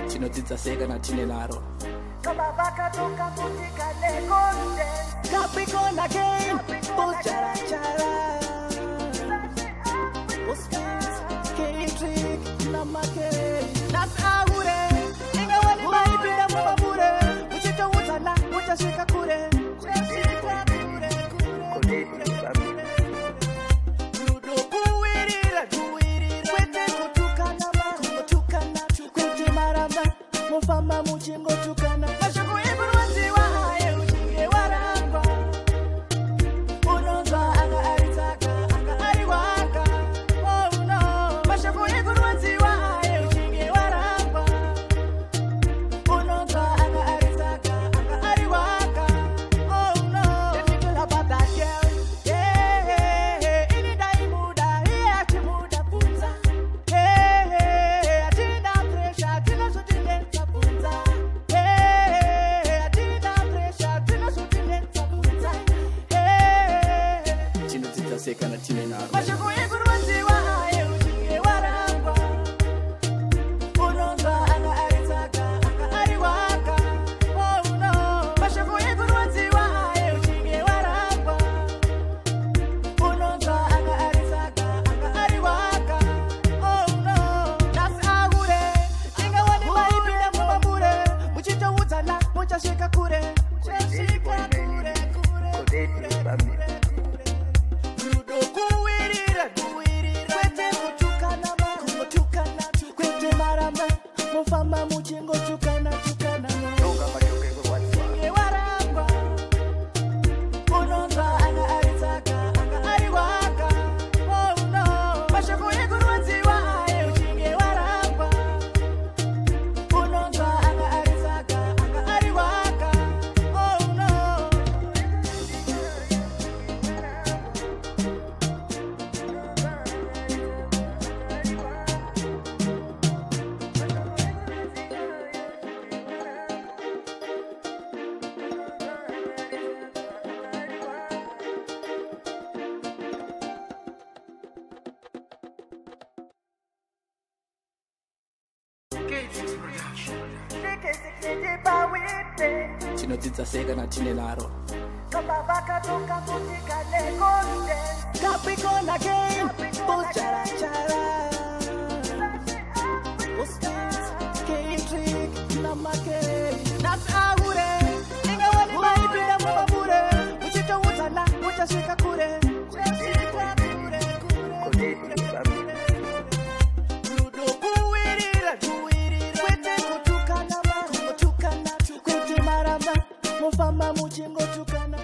chinodzidza seka na tine naro Capricorn again, Buchara Chara, Buspins, K-Trick, Namake, Nas Aure, Ingawali Maipira Mabure, Uchita Utana, Uchashika Kure, Mufama muchingo tukana Mashuku iburuzi wa haye uchinge warangwa Unonza anga aritaka anga ariwaka Oh no Mashuku iburuzi wa haye uchinge warangwa Unonza anga aritaka anga ariwaka Oh no Let me tell about that girl Yeah Ini daimuda Hii akimuda punza Hey Atina pressure Atina sotine seka na tine naro Mashuku iburuzi wa haye uchinge warangwa Unonza anga aritaka anga ariwaka Oh no Mashuku iburuzi wa haye uchinge warangwa Unonza anga aritaka anga ariwaka Oh no Nas ahure Inga wani maipira mubambure Muchito utana muchashika kure Muchashika kure kure Mufama muchingo tukana tukana Inge warangwa Unonza anga aritaka anga ariwaka Oh no Mashuku iguruzi wa haye uchinge warangwa Unonza anga aritaka anga ariwaka Oh no chinodzidza seka na tine naro Capricorn again, Buchara Chara, Buspins, K-Trick, Namake, Nas Aure, Ingawali Maipira Mabure, Uchita Utana, Uchashika Kure, Mufama muchingo tukana